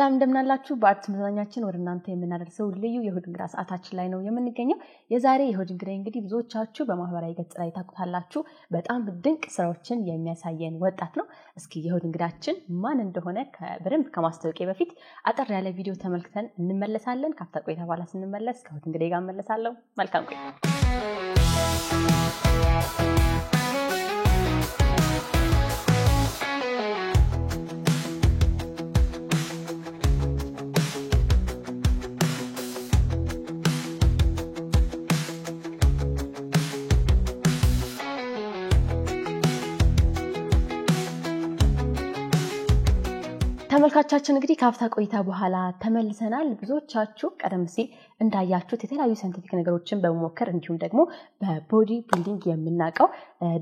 ሰላም እንደምናላችሁ በአርት መዝናኛችን ወደ እናንተ የምናደርሰው ልዩ የእሁድ እንግዳ ሰዓታችን ላይ ነው የምንገኘው። የዛሬ የእሁድ እንግዳ እንግዲህ ብዙዎቻችሁ በማህበራዊ ገጽ ላይ ታውቁታላችሁ። በጣም ድንቅ ስራዎችን የሚያሳየን ወጣት ነው። እስኪ የእሁድ እንግዳችን ማን እንደሆነ በደንብ ከማስተዋወቂያ በፊት አጠር ያለ ቪዲዮ ተመልክተን እንመለሳለን። ካፍታ ቆይታ በኋላ ስንመለስ ከእሁድ እንግዳዬ ጋር እንመለሳለሁ። መልካም ቆይታ። ተመልካቾቻችን እንግዲህ ካፍታ ቆይታ በኋላ ተመልሰናል። ብዙዎቻችሁ ቀደም ሲል እንዳያችሁት የተለያዩ ሳይንቲፊክ ነገሮችን በመሞከር እንዲሁም ደግሞ በቦዲ ቢልዲንግ የምናቀው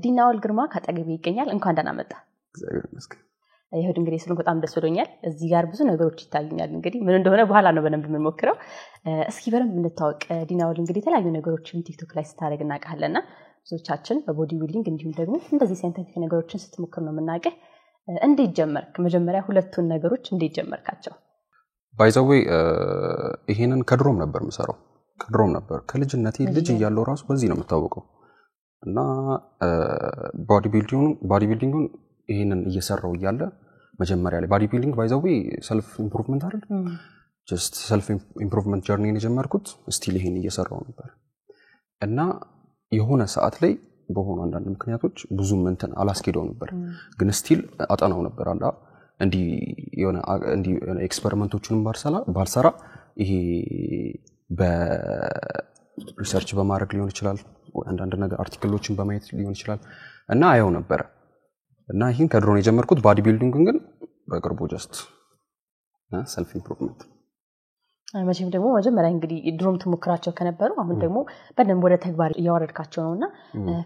ዲናውል ግርማ ካጠገቤ ይገኛል። እንኳን ደህና መጣ። እግዚአብሔር ይመስገን። ይሁን እንግዲህ ስለሆነ በጣም ደስ ብሎኛል። እዚህ ጋር ብዙ ነገሮች ይታዩኛል። እንግዲህ ምን እንደሆነ በኋላ ነው በደንብ የምንሞክረው። እስኪ በደንብ እንታወቅ። ዲናውል እንግዲህ የተለያዩ ነገሮችን ቲክቶክ ላይ ስታደርግ እናውቃለና ብዙዎቻችን በቦዲ ቢልዲንግ እንዲሁም ደግሞ እንደዚህ ሳይንቲፊክ ነገሮችን ስትሞክር ነው የምናውቀው። እንዴት ጀመርክ? መጀመሪያ ሁለቱን ነገሮች እንዴት ጀመርካቸው? ባይ ዘ ዌይ ይሄንን ከድሮም ነበር የምሰራው። ከልጅነቴ ልጅ እያለሁ ራሱ በዚህ ነው የምታወቀው እና ቦዲ ቢልዲንጉን ይሄንን እየሰራው እያለ መጀመሪያ ላይ ቦዲ ቢልዲንግ ባይ ዘ ዌይ ሰልፍ ኢምፕሩቭመንት አይደል? ጀስት ሰልፍ ኢምፕሩቭመንት ጀርኒን የጀመርኩት ስቲል ይሄን እየሰራው ነበር እና የሆነ ሰዓት ላይ በሆነ አንዳንድ ምክንያቶች ብዙም እንትን አላስኬደው ነበር፣ ግን ስቲል አጠናው ነበር አላ እንዲ የሆነ ኤክስፐሪመንቶችንም ባልሰራ ይሄ በሪሰርች በማድረግ ሊሆን ይችላል፣ አንዳንድ ነገር አርቲክሎችን በማየት ሊሆን ይችላል እና አየው ነበር እና ይሄን ከድሮን የጀመርኩት ቦዲ ቢልዲንግን ግን በቅርቡ ጀስት ሰልፍ ኢምፕሩቭመንት መቼም ደግሞ መጀመሪያ እንግዲህ ድሮም ተሞክራቸው ከነበሩ አሁን ደግሞ በደንብ ወደ ተግባር ያወረድካቸው ነውና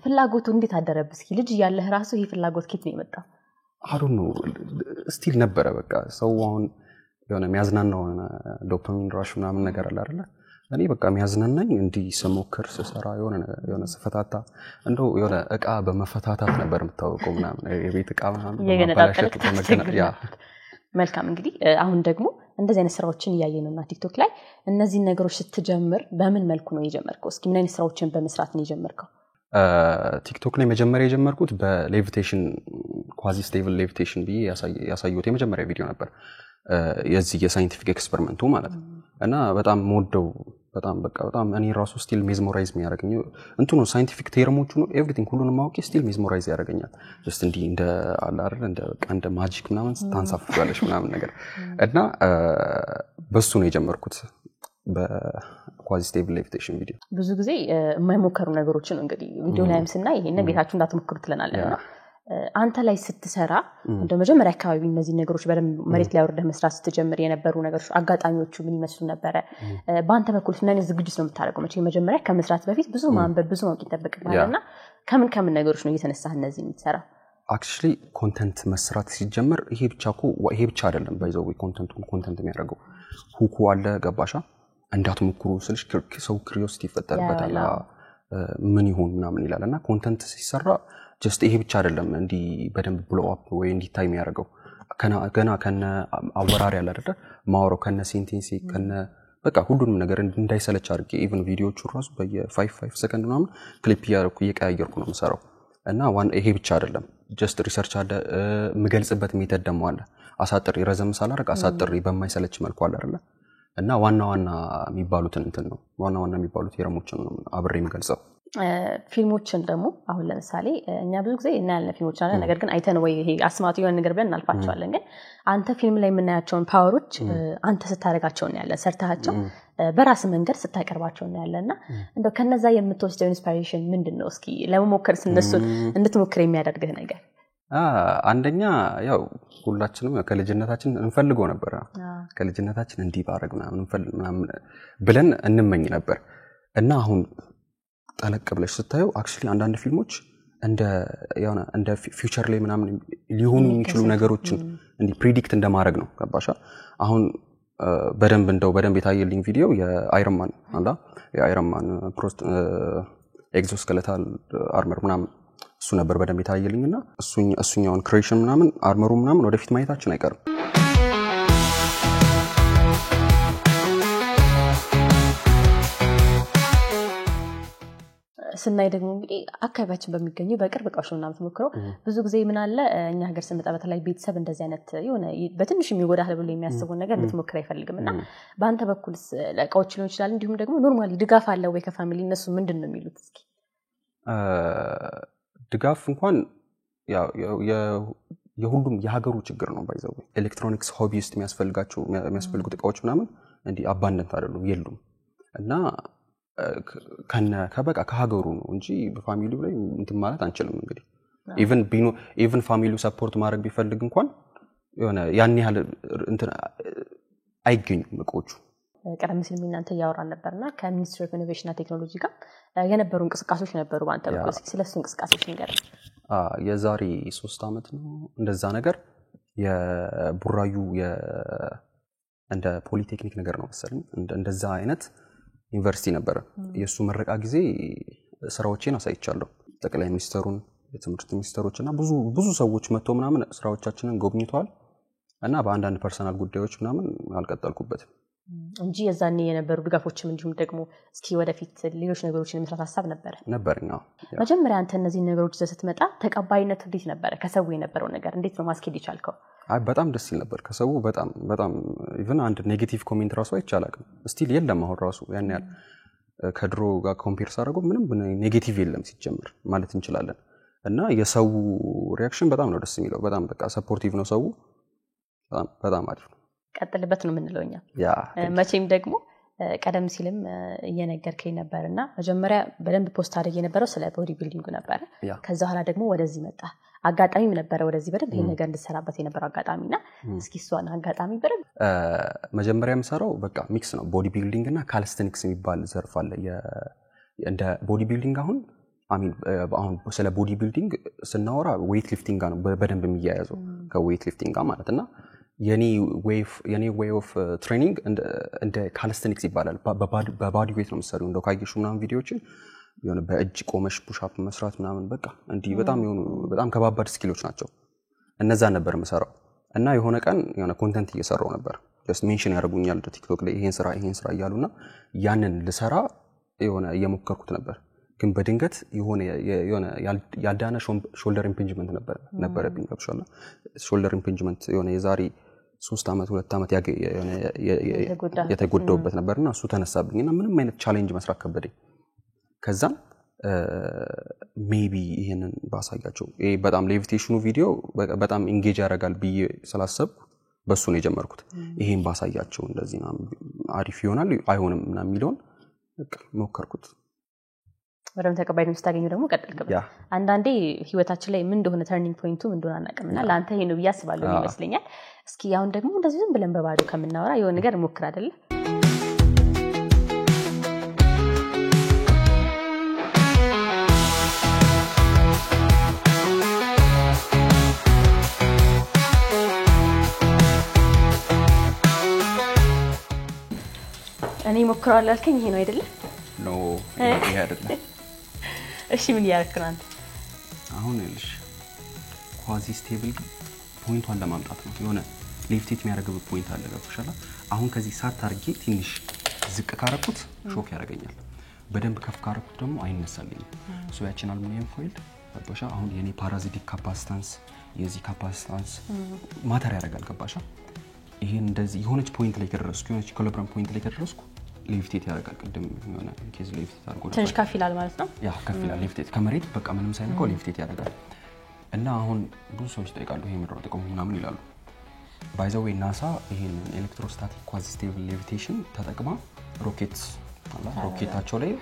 ፍላጎቱ እንዴት አደረብህ? እስኪ ልጅ ያለህ ራሱ ይሄ ፍላጎት ከየት ነው የመጣው? አሁን ነው ስቲል ነበረ በቃ ሰው አሁን የሆነ የሚያዝናናው ዶፓሚን ራሽ ምናምን ነገር አለ አይደል? እኔ በቃ የሚያዝናናኝ እንዲህ ስሞክር ስሰራ የሆነ ስፈታታ እንደው የሆነ እቃ በመፈታታት ነበር የምታወቀው ምናምን የቤት እቃ ምናምን በማበላሸት በመገናያ መልካም እንግዲህ አሁን ደግሞ እንደዚህ አይነት ስራዎችን እያየነውና ቲክቶክ ላይ እነዚህ ነገሮች ስትጀምር በምን መልኩ ነው የጀመርከው? እስኪ ምን አይነት ስራዎችን በመስራት ነው የጀመርከው? ቲክቶክ ላይ መጀመሪያ የጀመርኩት በሌቪቴሽን ኳዚ ስቴብል ሌቪቴሽን ብዬ ያሳየሁት የመጀመሪያ ቪዲዮ ነበር። የዚህ የሳይንቲፊክ ኤክስፐሪመንቱ ማለት ነው እና በጣም ሞደው በጣም እኔ ራሱ ስቲል ሜዝሞራይዝ የሚያደርገኝ እንትኑ ሳይንቲፊክ ቴርሞቹ ነው ኤቭሪቲንግ ሁሉንም ማወቅ ስቲል ሜዝሞራይዝ ያደርገኛል። ጀስት እንዲ እንደ አላር እንደ ማጂክ ምናምን ታንሳፍጋለሽ ምናምን ነገር እና በሱ ነው የጀመርኩት በኳዚ ስቴብል ሌቪቴሽን ቪዲዮ። ብዙ ጊዜ የማይሞከሩ ነገሮችን ነው እንግዲህ ቪዲዮ ላይም ስናይ ይሄን ቤታችሁ እንዳትሞክሩት ለናለና አንተ ላይ ስትሰራ እንደ መጀመሪያ አካባቢ እነዚህ ነገሮች በደንብ መሬት ላይ ወርደህ መስራት ስትጀምር የነበሩ ነገሮች አጋጣሚዎቹ ምን ይመስሉ ነበር? በአንተ በኩል ምን አይነት ዝግጅት ነው የምታደርገው? መጀመሪያ ከመስራት በፊት ብዙ ማንበብ ብዙ ማወቅ ይጠበቅብሃልና ከምን ነገሮች ነው እየተነሳህ እነዚህ የምትሰራው? አክቹሊ ኮንተንት መስራት ሲጀምር ይሄ ብቻ አይደለም ባይዘው ኮንተንት የሚያደርገው ሁኩ አለ ገባሻ? እንዳትሞክሩ ስልሽ ሰው ክሪዮሲቲ ይፈጠርበታል ምን ይሆን ምናምን ይላልና ኮንተንት ሲሰራ ጀስት ይሄ ብቻ አይደለም እንዲ በደንብ ብሎ አፕ ወይ እንዲታይ የሚያደርገው ገና ከነ አወራሪ ያለ አይደል ማውራው ከነ ሴንቴንስ ከነ በቃ ሁሉንም ነገር እንዳይሰለች አድርጌ ኢቭን ቪዲዮዎቹ ራሱ በየ5 ሰከንድ ምናምን ክሊፕ እየቀያየርኩ ነው የምሰራው እና ይሄ ብቻ አይደለም ጀስት ሪሰርች አለ የምገልጽበት ሜተድ ደግሞ አለ አሳጥር ይረዘም ሳላረግ አሳጥር በማይሰለች መልኩ አለ አይደል እና ዋና የሚባሉትን እንትን ነው ዋና የሚባሉት የረሞችን ነው አብሬ የምገልጸው። ፊልሞችን ደግሞ አሁን ለምሳሌ እኛ ብዙ ጊዜ እናያለን ፊልሞች አለ ነገር ግን አይተን ወይ ይሄ አስማቱ የሆነ ነገር ብለን እናልፋቸዋለን። ግን አንተ ፊልም ላይ የምናያቸውን ፓወሮች አንተ ስታደርጋቸው ነው ያለ ሰርታቸው በራስ መንገድ ስታቀርባቸው ነው ያለና እንደው ከነዛ የምትወስደው ኢንስፓይሬሽን ምንድነው? እስኪ ለመሞከር እነሱን እንድትሞክር የሚያደርግህ ነገር? አንደኛ ያው ሁላችንም ከልጅነታችን እንፈልገው ነበር ከልጅነታችን እንዲህ ባረግ ምናምን ብለን እንመኝ ነበር እና አሁን ጠለቅ ብለሽ ስታዩ አክቹሊ አንዳንድ ፊልሞች እንደ ፊውቸር ላይ ምናምን ሊሆኑ የሚችሉ ነገሮችን እንዲ ፕሪዲክት እንደማድረግ ነው ገባሻ? አሁን በደንብ የታየልኝ ቪዲዮ የአይረን ማን ኤግዞስኬሌታል አርመር ምናምን እሱ ነበር በደንብ የታየልኝና እሱኛውን ክሬሽን ምናምን አርመሩ ምናምን ወደፊት ማየታችን አይቀርም። ስናይ ደግሞ እንግዲህ አካባቢያችን በሚገኙ በቅርብ እቃዎች ነው የምትሞክረው ብዙ ጊዜ ምን አለ እኛ ሀገር ስንመጣ በተለይ ቤተሰብ እንደዚህ አይነት የሆነ በትንሽ የሚጎዳህ ብሎ የሚያስቡን ነገር ልትሞክር አይፈልግምና በአንተ በኩልስ ለእቃዎች ሊሆን ይችላል እንዲሁም ደግሞ ኖርማሊ ድጋፍ አለ ወይ ከፋሚሊ እነሱ ምንድነው የሚሉት እስኪ ድጋፍ እንኳን ያው የሁሉም የሀገሩ ችግር ነው ባይዘው ኤሌክትሮኒክስ ሆቢስት የሚያስፈልጉት እቃዎች ምናምን እንዲ አባንደንት አይደሉም የሉም እና ከበቃ ከሀገሩ ነው እንጂ በፋሚሊው ላይ እንትን ማለት አንችልም እንግዲህ ኢቭን ፋሚሊው ሰፖርት ማድረግ ቢፈልግ እንኳን የሆነ ያን ያህል እንትን አይገኙም እቃዎቹ ቀደም ሲል እናንተ ያወራን ነበርና ከሚኒስትሪ ኦፍ ኢኖቬሽን እና ቴክኖሎጂ ጋር የነበሩ እንቅስቃሴዎች ነበሩ ባንተ በኩል ስለሱ እንቅስቃሴዎች ንገር የዛሬ 3 አመት ነው እንደዛ ነገር የቡራዩ እንደ ፖሊቴክኒክ ነገር ነው መሰለኝ እንደዛ አይነት ዩኒቨርሲቲ ነበር የሱ መረቃ ጊዜ ስራዎችን አሳይቻለሁ ጠቅላይ ሚኒስትሩን የትምህርት ሚኒስትሮችና ብዙ ሰዎች መጥተው ምናምን ስራዎቻችንን ጎብኝተዋል እና በአንዳንድ ፐርሰናል ጉዳዮች ምናምን አልቀጠልኩበትም እንጂ የዛኔ የነበሩ ድጋፎችም እንዲሁም ደግሞ እስኪ ወደፊት ሌሎች ነገሮችን መስራት ሐሳብ ነበርኛው መጀመሪያ አንተ እነዚህ ነገሮች ስትመጣ ተቀባይነት እንዴት ነበር ከሰው የነበረው ነገር እንዴት ነው ማስኬድ ይቻልከው በጣም ደስ ይል ነበር ከሰው በጣም ኢቭን አንድ ኔጌቲቭ ኮሜንት ራሱ አይቻላልም ስቲል የለም አሁን ራሱ ያን ያህል ከድሮ ጋር ኮምፔር ሳደርገው ምንም ኔጌቲቭ የለም ሲጀምር ማለት እንችላለን እና የሰው ሪአክሽን በጣም ነው ደስ የሚለው በጣም በቃ ሰፖርቲቭ ነው ሰው በጣም አሪፍ ነው ቀጥልበት ነው ምንለውኛ መቼም ደግሞ ቀደም ሲልም እየነገርከኝ ነበርና መጀመሪያ በደንብ ፖስት አድርጌ የነበረው ስለ ቦዲ ቢልዲንግ ነበር ከዛ ኋላ ደግሞ ወደዚህ መጣ አጋጣሚም ነበር ወደዚህ በደንብ ይሄ ነገር እንድሰራበት የነበረው አጋጣሚና እስኪ እሷን አጋጣሚ በደንብ መጀመሪያ የምሰራው በቃ ሚክስ ነው ቦዲ ቢልዲንግ እና ካልስተኒክስ የሚባል ዘርፍ አለ እንደ ቦዲ ቢልዲንግ አሁን ስለ ቦዲ ቢልዲንግ ስናወራ ዌይት ሊፍቲንግ ጋር ነው በደንብ የሚያያዘው ከዌይት ሊፍቲንግ ጋር ማለትና የኔ ዌይ ኦፍ ትሬኒንግ እንደ ካልስተኒክስ ይባላል በባዲ ዌት ነው የምሰራው እንደው ካየሹ ምናምን ቪዲዮዎችን የሆነ በእጅ ቆመሽ ፑሽ አፕ መስራት ምናምን በቃ እንዲ በጣም ከባባድ ስኪሎች ናቸው እነዛ ነበር የምሰራው እና የሆነ ቀን የሆነ ኮንተንት እየሰራው ነበር just ሜንሽን ያደርጉኛል ቲክቶክ ላይ ይሄን ስራ እያሉና ያንን ልሰራ የሆነ እየሞከርኩት ነበር ግን በድንገት የሆነ ያልዳነ ሾልደር ኢምፒንጅመንት ነበረብኝ ገብሻላ ሾልደር ኢምፒንጅመንት የሆነ የዛሬ 3 አመት 2 አመት የተጎዳውበት ነበርና እሱ ተነሳብኝና ምንም አይነት ቻሌንጅ መስራት ከበደኝ ከዛ ሜቢ ይሄንን ባሳያቸው በጣም ሌቪቴሽኑ ቪዲዮ በጣም ኢንጌጅ ያደርጋል ብዬ ስላሰብኩ በሱ ነው የጀመርኩት ይሄን ባሳያቸው እንደዚህ ነው አሪፍ ይሆናል አይሆንም እና የሚለውን ሞከርኩት ወደም ተቀባይነት ስታገኙ ደግሞ ቀጥልከበት አንዳንዴ ህይወታችን ላይ ምን እንደሆነ ተርኒንግ ፖይንቱ ምን እንደሆነ አናቀምና ላንተ ይሄ ነው ያስባለው ይመስለኛል እስኪ ያውን ደግሞ እንደዚህ ዝም ብለን በባዶ ከምናወራ የሆነ ነገር ሞክር አይደል እኔ ሞክራለሁ አልከኝ ይሄ ነው አይደል ነው ይሄ አይደል እሺ ምን ያርክራን አንተ አሁን እልሽ ኳዚ ስቴብል ፖይንቷን ለማምጣት ነው የሆነ ሊፍቲት የሚያደርገው ፖይንት አለ ገብቶሻል አሁን ከዚህ ሳት አርጌ ትንሽ ዝቅ ካረኩት ሾክ ያደርገኛል በደንብ ከፍ ካረኩት ደግሞ አይነሳልኝም ሶ ያቺን አልሙኒየም ፎይል ገብቶሻ አሁን የኔ ፓራዚቲክ ካፓሲታንስ የዚህ ካፓሲታንስ ማተር ያደርጋል ገባሻ ይሄን እንደዚህ የሆነች ፖይንት ላይ ከደረስኩ የሆነች ኢኩሊብሪየም ፖይንት ላይ ከደረስኩ ሊፍቲት ያደርጋል ቅድም የሆነ ኬዝ ሊፍቲት አድርጎ ትንሽ ከፍ ይላል ማለት ነው ያ ከፍ ይላል ሊፍቲት ከመሬት በቃ ምንም ሳይነካው ሊፍቲት ያደርጋል እና አሁን ብዙ ሰዎች ጠይቃሉ ይሄ ምንድነው ጥቅሙ ምናምን ይላሉ ባይ ዘ ዌይ ናሳ ይሄን ኤሌክትሮስታቲክ ኳዚ ስቴብል ሌቪቴሽን ተጠቅማ ሮኬታቸው ላይ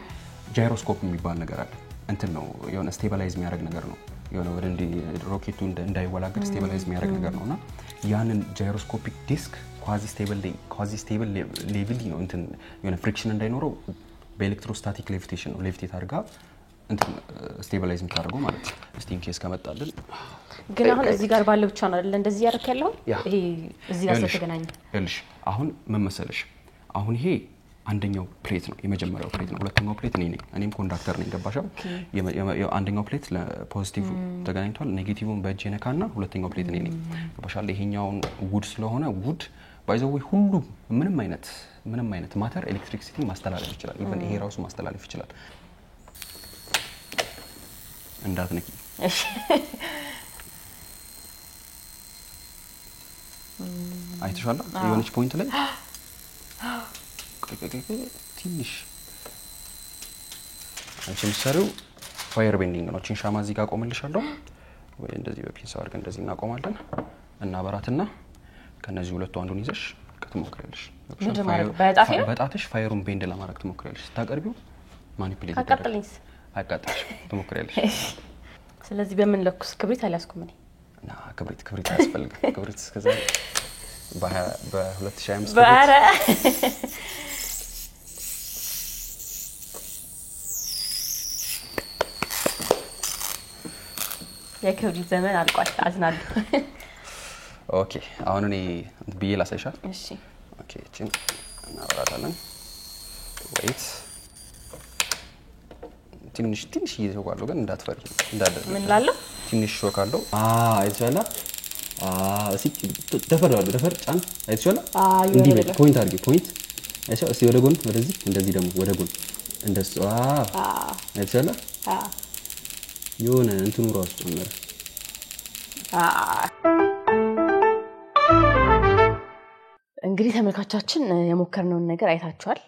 ጃይሮስኮፕ የሚባል ነገር አለ እንትን ነው የሆነ ስቴቢላይዝ የሚያደርግ ነገር ነው የሆነ ወደ ሮኬቱ እንዳይወላገድ ስቴቢላይዝ የሚያደርግ ነገር ነውና ያንን ጃይሮስኮፒክ ዲስክ ኳዚ ስቴብል ሌቭል ነው እንትን የሆነ ፍሪክሽን እንዳይኖረው በኤሌክትሮስታቲክ ሌቪቴሽን ነው ሌቪቴት አድርጋ እንትን ስቴቢላይዝ የምታደርገው ማለት ነው እስቲን ኬስ ከመጣልን ግን አሁን እዚህ ጋር ባለው ብቻ ነው አይደል እንደዚህ ያደርክ ያለው ይሄ እዚህ ጋር ስለተገናኘ እልሽ አሁን ምን መሰለሽ አሁን ይሄ አንደኛው ፕሌት ነው የመጀመሪያው ፕሌት ነው ሁለተኛው ፕሌት እኔም ኮንዳክተር ነኝ ገባሻው አንደኛው ፕሌት ለፖዚቲቭ ተገናኝቷል ኔጌቲቭን በእጄ ነካና ሁለተኛው ፕሌት ነኝ ገባሻል ይሄኛው ውድ ስለሆነ ውድ ባይ ዘ ዌይ ሁሉ ምንም አይነት ማተር ኤሌክትሪክሲቲ ማስተላለፍ ይችላል ኢቭን ይሄ ራሱ ማስተላለፍ ይችላል እንዳትነኪ እሺ አይተሻላ የሆነች ፖይንት ላይ ትንሽ አንቺ ምሳሌው ፋየር ቤንዲንግ ነው ቺን ሻማ እዚህ ጋር ቆምልሻለሁ ወይ እንደዚህ በፒንስ አድርገን እንደዚህ እናቆማለን እና በራትና ከነዚህ ሁለቱ አንዱን ይዘሽ ከተሞክረልሽ በጣትሽ ፋየሩን ቤንድ ለማድረግ ተሞክረልሽ ታቀርቢው ማኒፑሌት ታቀጥልኝስ አቃጥልሽ ተሞክረልሽ ስለዚህ በምን ለኩስ ክብሪት አላስኩም እኔ ና ክብሪት ያስፈልግ ክብሪት እስከዛ በ2025 ባረ የክብሪት ዘመን አልቋል አዝናለሁ ኦኬ አሁን እኔ ቢላ ሳይሻል እሺ ኦኬ እቺን እናወራታለን ወይት ትንሽ ይዘዋለሁ ግን እንዳትፈሪ እንዳለ ምን ላለው ትንሽ ሾካለው አይቻላ እሺ ደፈር ጫን አይቻላ እንዲህ በል ፖይንት አድርጊ ፖይንት አይቻ እሺ ወደ ጎን ወደዚህ እንደዚህ ደግሞ ወደ ጎን እንደሱ አይቻላ የሆነ እንትኑ ራሱ ጨመረ እንግዲህ ተመልካቾቻችን የሞከርነውን ነገር አይታችኋል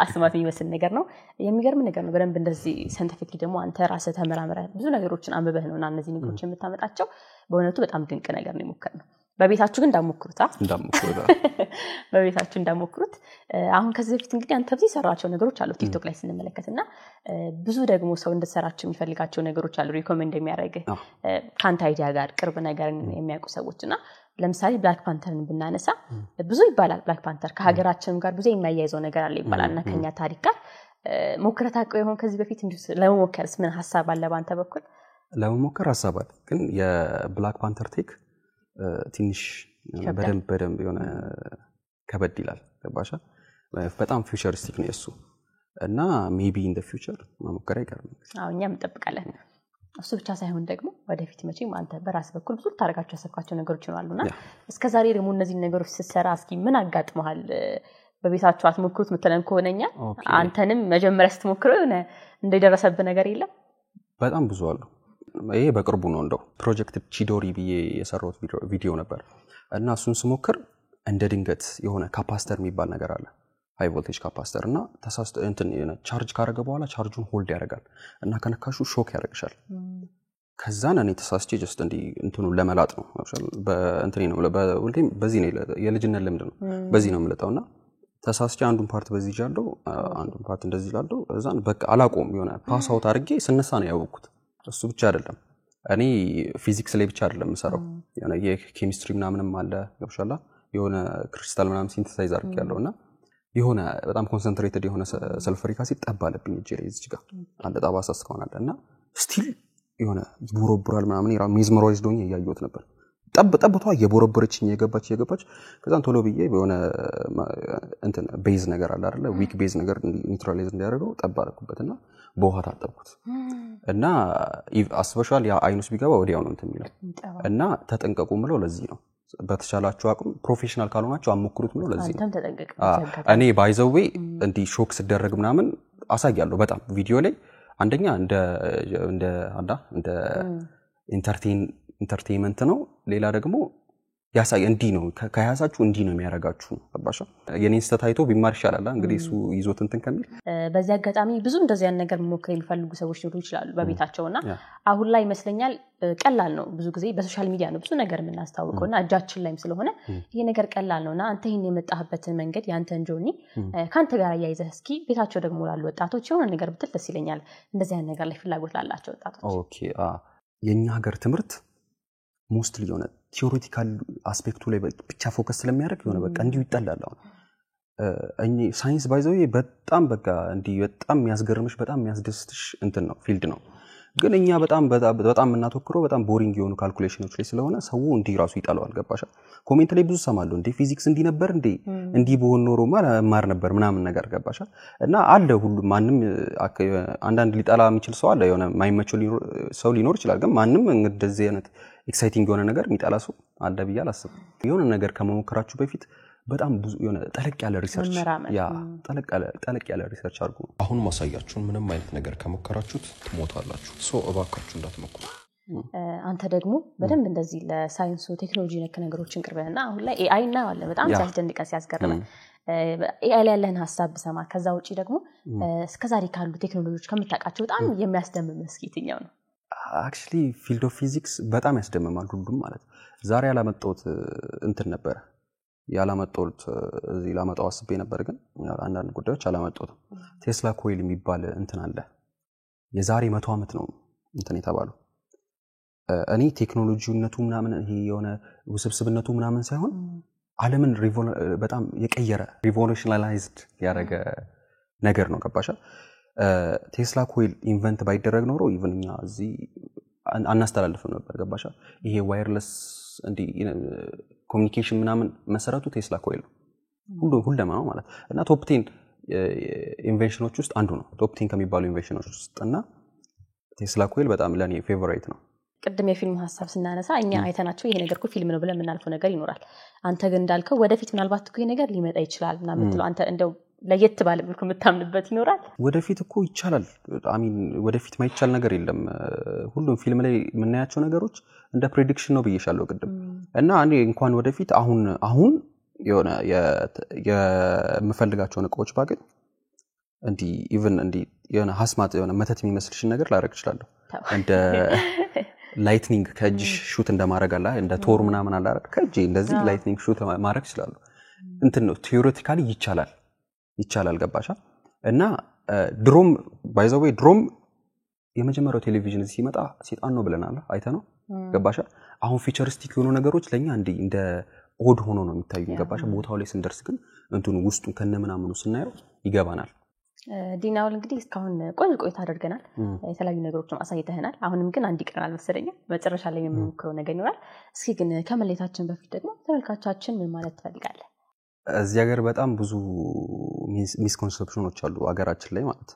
አስማት የሚመስል ነገር ነው የሚገርም ነገር ነው በደንብ እንደዚህ ሳይንቲፊክሊ ደግሞ አንተ ራስህ ተመራምረህ ብዙ ነገሮችን አንብበህ ነውና እነዚህ ነገሮች የምታመጣቸው በእውነቱ በጣም ድንቅ ነገር ነው የሞከርነው በቤታችሁ ግን እንዳሞክሩት አሁን ከዚህ በፊት እንግዲህ አንተ ብዙ ሰራቸው ነገሮች አሉ ቲክቶክ ላይ ስንመለከትና ብዙ ደግሞ ሰው እንድትሰራቸው የሚፈልጋቸው ነገሮች አሉ ሪኮመንድ የሚያደርግ ካንተ አይዲያ ጋር ቅርብ ነገር የሚያውቁ ሰዎችና ለምሳሌ ብላክ ፓንተርን ብናነሳ ብዙ ይባላል ብላክ ፓንተር ከሀገራችን ጋር ብዙ የሚያያይዘው ነገር አለ ይባላልና ከኛ ታሪክ ጋር ሞክረታቀው ይሆን ከዚህ በፊት እንዴ ለመሞከርስ ምን ሐሳብ አለ ባንተ በኩል ለመሞከር ሐሳብ አለ ግን የብላክ ፓንተር ቴክ ትንሽ በደንብ የሆነ ከበድ ይላል ገባሻ በጣም ፊውቸሪስቲክ ነው እሱ እና ሜቢ ኢን ዘ ፊውቸር መሞከር አይቀርም እኛም እንጠብቃለን እሱ ብቻ ሳይሆን ደግሞ ወደፊት መቼም አንተ በራስ በኩል ብዙ ታረጋቸው ያሰብካቸው ነገሮች ይኖራሉና እስከዛሬ ደግሞ እነዚህ ነገሮች ሲሰራ እስኪ ምን አጋጥመሃል በቤታችሁ አትሞክሩት መተለን ከሆነኛ አንተንም መጀመሪያ ስትሞክረው የሆነ እንደደረሰብህ ነገር የለም በጣም ብዙ አሉ ይሄ በቅርቡ ነው እንደው ፕሮጀክት ቺዶሪ ብዬ የሰራሁት ቪዲዮ ነበር እና እሱን ስሞክር እንደ ድንገት የሆነ ካፓስተር የሚባል ነገር አለ ሃይ ቮልቴጅ ካፓስተር እና ተሳስተ እንትን ቻርጅ ካረገ በኋላ ቻርጁን ሆልድ ያደርጋል እና ከነካሹ ሾክ ያደርግሻል ከዛን እኔ ተሳስቼ ጀስት እንዲ እንትኑ ለመላጥ ነው በእንትኔ ነው በዚህ ነው የልጅነት ልምድ ነው በዚህ ነው የምለጣውና ተሳስቼ አንዱን ፓርት በዚህ ይጃለው አንዱን ፓርት እንደዚህ ይላልው እዛን በቃ አላቆም የሆነ ፓስ አውት አድርጌ ስነሳ ነው ያወቅኩት እሱ ብቻ አይደለም እኔ ፊዚክስ ላይ ብቻ አይደለም ሰራው የሆነ የኬሚስትሪ ምናምንም አለ ገብሻላ የሆነ ክሪስታል ምናምን ሲንተሳይዝ አድርጌያለውና የሆነ በጣም ኮንሰንትሬትድ የሆነ ሰልፈሪክ አሲድ ጠባለብኝ እጄ ላይ እዚህ ጋር አንድ ጣባሳ እስከሆነና ስቲል የሆነ ይቦረብራል ምናምን ይራ ሜዝመራይዝድ ሆኜ ያያዩት ነበር ጠብጧ የቦረበረችኝ የገባች ከዛን ቶሎ ብዬ የሆነ እንትን ቤዝ ነገር አለ አይደለ ዊክ ቤዝ ነገር ኒውትራላይዝ እንዲያደርገው ጠባለኩበትና በውሃ ታጠብኩት እና አስበሻል ያ አይኑስ ቢገባ ወዲያው ነው እንትን የሚለው እና ተጠንቀቁ ምለው ለዚህ ነው በተቻላችሁ አቅም ፕሮፌሽናል ካልሆናችሁ አሞክሩት ምለው ለዚህ ነው እኔ ባይዘዌ እንዲ ሾክ ሲደረግ ምናምን አሳያለሁ በጣም ቪዲዮ ላይ አንደኛ እንደ ኢንተርቴይንመንት ነው ሌላ ደግሞ ያሳይ እንዲ ነው ከያዛችሁ እንዲ ነው የሚያረጋችሁ አባሻ የኔን ስተታይቶ ቢማር ይሻላል እንግዲህ እሱ ይዞት እንትን ከሚል በዚህ አጋጣሚ ብዙ እንደዚህ ያን ነገር መሞከር የሚፈልጉ ሰዎች ሊሆኑ ይችላሉ በቤታቸውና አሁን ላይ ይመስለኛል ቀላል ነው ብዙ ጊዜ በሶሻል ሚዲያ ነው ብዙ ነገር የምናስተዋውቀውና እጃችን ላይም ስለሆነ ይሄ ነገር ቀላል ነውና አንተ ይሄን የመጣህበትን መንገድ ያንተን ጆርኒ ካንተ ጋር ያይዘህ እስኪ ቤታቸው ደግሞ ላሉ ወጣቶች የሆነ ነገር ብትል ደስ ይለኛል እንደዚህ ያን ነገር ላይ ፍላጎት ላላቸው ወጣቶች ኦኬ የኛ ሀገር ትምርት ሞስትሊ የሆነ ቲዮሪቲካል አስፔክቱ ላይ ብቻ ፎከስ ስለሚያደርግ የሆነ በቃ እንዲሁ ይጣላል አሁን ሳይንስ ባይዘው በጣም በቃ እንዲህ በጣም የሚያስገርምሽ በጣም የሚያስደስትሽ እንትን ነው ፊልድ ነው ግን እኛ በጣም እናተኩረው በጣም ቦሪንግ የሆኑ ካልኩሌሽኖች ላይ ስለሆነ ሰው እንዲህ ራሱ ይጣላል ገባሻ ኮሜንት ላይ ብዙ ሰማሉ እንዴ ፊዚክስ እንዲህ ነበር እንዲህ በሆነ ኖሮ ማር ነበር ምናምን ነገር ገባሻ እና አለ ሁሉ ማንም አንዳንድ ሊጣላ የሚችል ሰው አለ የሆነ ማይመቸው ሰው ሊኖር ይችላል ግን ማንም እንደዚህ አይነት ኤክሳይቲንግ የሆነ ነገር የሚጣላ ሰው አለ ብዬ አላስብም የሆነ ነገር ከመሞከራችሁ በፊት በጣም ብዙ የሆነ ጠለቅ ያለ ሪሰርች ጠለቅ ያለ ሪሰርች አድርጉ። አሁን ማሳያችሁን ምንም አይነት ነገር ከሞከራችሁት ትሞታላችሁ። እባካችሁ እንዳትሞክሩ። አንተ ደግሞ በደንብ እንደዚህ ለሳይንሱ ቴክኖሎጂ ነክ ነገሮችን ቅርበህና አሁን ላይ ኤአይ እና አለ በጣም ሲያስደንቀን ሲያስገርመን ኤአይ ላይ ያለህን ሐሳብ ብሰማ ከዛ ውጪ ደግሞ እስከዛሬ ካሉ ቴክኖሎጂዎች ከምታውቃቸው በጣም የሚያስደምም እስኪ የትኛው ነው? አክቹሊ ፊልድ ኦፍ ፊዚክስ በጣም ያስደምማል ሁሉም ማለት ዛሬ ያላመጣሁት እንትን ነበር ያላመጣሁት እዚህ ላመጣው አስቤ ነበር ግን አንዳንድ ጉዳዮች አላመጣሁት። ቴስላ ኮይል የሚባል እንትን አለ የዛሬ 100 ዓመት ነው እንትን የተባለው። እኔ ቴክኖሎጂውነቱ ምናምን ይሄ የሆነ ውስብስብነቱ ምናምን ሳይሆን ዓለምን በጣም የቀየረ ሪቮሉሽናላይዝድ ያደረገ ነገር ነው። ገባሻ? ቴስላ ኮይል ኢንቨንት ባይደረግ ኖሮ ኢቭንኛ እዚህ አናስተላልፍም ነበር። ገባሻ? ይሄ ዋየርለስ እንዲ ኮሙኒኬሽን ምናምን መሰረቱ ቴስላ ኮይል ነው ሁሉም ነው ማለት እና ቶፕ 10 ኢንቬንሽኖች ውስጥ አንዱ ነው። ቶፕ 10 ከሚባሉ ኢንቬንሽኖች ውስጥ እና ቴስላ ኮይል በጣም ለኔ ፌቨራይት ነው። ቅድም የፊልም ሐሳብ ስናነሳ እኛ አይተናቸው ይሄ ነገር እኮ ፊልም ነው ብለን የምናልፈው ነገር ይኖራል። አንተ ግን እንዳልከው ወደፊት ምናልባት እኮ ይሄ ነገር ሊመጣ ይችላል እና ምትለው አንተ እንደው ለየት ባለ መልኩ የምታምንበት ይኖራል? ወደፊት እኮ ይቻላል። አሚን ወደፊት ማይቻል ነገር የለም። ሁሉም ፊልም ላይ የምናያቸው ነገሮች እንደ ፕሬዲክሽን ነው ብዬሻለሁ ቅድም እና እኔ እንኳን ወደፊት አሁን የሆነ የምፈልጋቸው እቃዎች ባገኝ እንዲ ኢቭን እንዲ የሆነ ሐስማት የሆነ መተት የሚመስልሽን ነገር ላደርግ እችላለሁ። እንደ ላይትኒንግ ከእጅሽ ሹት እንደማድረግ አለ እንደ ቶር ምናምን አለ አይደል? ከእጄ እንደዚህ ላይትኒንግ ሹት ማድረግ እችላለሁ። እንትን ነው ቲዮሬቲካሊ ይቻላል። ገባሻ? እና ድሮም ባይ ዘ ዌይ ድሮም የመጀመሪያው ቴሌቪዥን ሲመጣ ሰይጣን ነው ብለናል አይተነው። ገባሻ? አሁን ፊቸሪስቲክ የሆኑ ነገሮች ለኛ እንደ ኦድ ሆኖ ነው የሚታዩን። ገባሻ? ቦታው ላይ ስንደርስ ግን እንትኑ ውስጡን ከነምናምኑ ስናየው ይገባናል። ዲናውል እንግዲህ እስካሁን ቆንጆ ቆይታ አድርገናል። የተለያዩ ነገሮችን አሳይተህናል። አሁንም ግን አንድ ይቀራል መሰለኝ መጨረሻ ላይ የምንሞክረው ነገር ይኖራል። እስኪ ግን ከመለየታችን በፊት ደግሞ ተመልካቾቻችን ምን ማለት ትፈልጋለህ? እዚህ ሀገር በጣም ብዙ ሚስኮንሰፕሽኖች አሉ ሀገራችን ላይ ማለት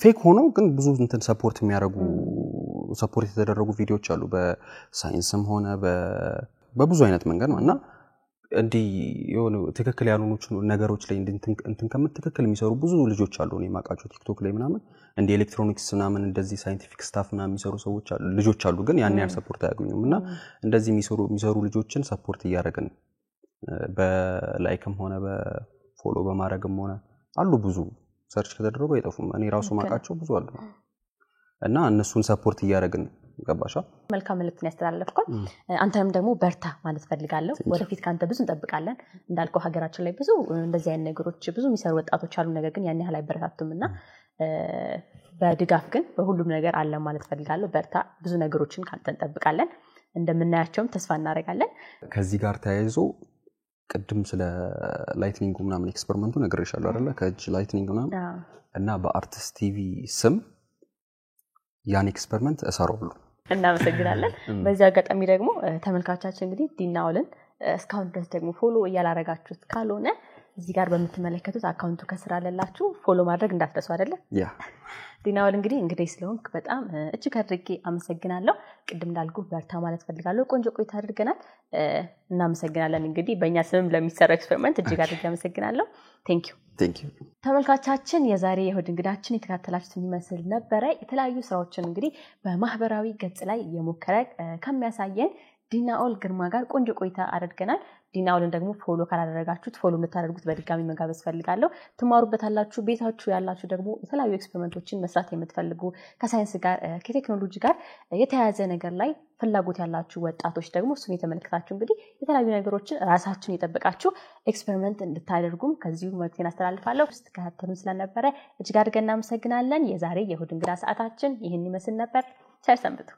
ፌክ ሆኖ ግን ብዙ እንትን ሰፖርት የተደረጉ ቪዲዮዎች አሉ በሳይንስም ሆነ በብዙ አይነት መንገድ እና እንዲ የሆነ ትክክል ያልሆኑ ነገሮች ላይ እንትን ትክክል የሚሰሩ ብዙ ልጆች አሉ። እኔ ማቃቸው ቲክቶክ ላይ ምናምን እንደ ኤሌክትሮኒክስ ምናምን እንደዚህ ሳይንቲፊክ ስታፍ ምናምን የሚሰሩ ሰዎች አሉ ልጆች አሉ ግን ያን ያህል ሰፖርት አያገኙም እና እንደዚህ የሚሰሩ ልጆችን ሰፖርት እያደረግን በላይክም ሆነ በፎሎ በማድረግም ሆነ አሉ ብዙ ሰርች ከተደረጉ አይጠፉም። እኔ ራሱ ማቃቸው ብዙ አሉ እና እነሱን ሰፖርት እያደረግን ገባሻ? መልካም መልእክት ያስተላልፍኩ። አንተም ደግሞ በርታ ማለት ፈልጋለሁ። ወደፊት ካንተ ብዙ እንጠብቃለን። እንዳልከው ሀገራችን ላይ ብዙ እንደዚህ አይነት ነገሮች ብዙ የሚሰሩ ወጣቶች አሉ ነገር ግን ያን ያህል አይበረታቱምና በድጋፍ ግን በሁሉም ነገር አለ ማለት ፈልጋለሁ። በርታ። ብዙ ነገሮችን ካንተ እንጠብቃለን። እንደምናያቸውም ተስፋ እናደርጋለን። ከዚህ ጋር ተያይዞ ቅድም ስለ ላይትኒንግ ምናምን ኤክስፐሪመንቱ ነግሬሻለሁ አይደለ? ከእጅ ላይትኒንግ ምናምን እና በአርቲስት ቲቪ ስም ያን ኤክስፐሪመንት እሰራዋለሁ። እናመሰግናለን። በዚህ አጋጣሚ ደግሞ ተመልካቾቻችን እንግዲህ ዲናውልን እስካሁን ድረስ ደግሞ ፎሎ እያላረጋችሁት ካልሆነ እዚህ ጋር በመተመለከቱት አካውንቱ ከስራ አለላችሁ ፎሎ ማድረግ እንዳትረሱ አይደለ? ዲናውል እንግዲህ ስለሆንክ በጣም እጅግ አድርጌ አመሰግናለሁ። ቅድም እንዳልኩ በርታ ማለት ፈልጋለሁ። ቆንጆ ቆይታ አድርገናል። እናመሰግናለን። እንግዲህ በእኛ ስምም ለሚሰራው ኤክስፐሪመንት እጅግ አድርጌ አመሰግናለሁ። ቴንክ ዩ ተመልካቾቻችን። የዛሬ የእሁድ እንግዳችን የተከታተላችሁትን ይመስል ነበረ። የተለያዩ ስራዎችን እንግዲህ በማህበራዊ ገጽ ላይ የሞከረ ከሚያሳየን ዲናኦል ግርማ ጋር ቆንጆ ቆይታ አድርገናል። ዲናኦልን ደግሞ ፎሎ ካላደረጋችሁት ፎሎ እንድታደርጉት በድጋሚ መጋበዝ ፈልጋለሁ። ትማሩበታላችሁ። ቤታችሁ ያላችሁ ደግሞ የተለያዩ ኤክስፐሪመንቶችን መስራት የምትፈልጉ ከሳይንስ ጋር ከቴክኖሎጂ ጋር የተያያዘ ነገር ላይ ፍላጎት ያላችሁ ወጣቶች ደግሞ እሱን የተመለከታችሁ እንግዲህ የተለያዩ ነገሮችን ራሳችሁን የጠበቃችሁ ኤክስፐሪመንት እንድታደርጉም ከዚሁ መልእክቴን አስተላልፋለሁ። ስትከታተሉን ስለነበረ እጅግ አድርገን እናመሰግናለን። የዛሬ የእሁድ እንግዳ ሰዓታችን ይህን ይመስል ነበር። ቸር ሰንብቱ።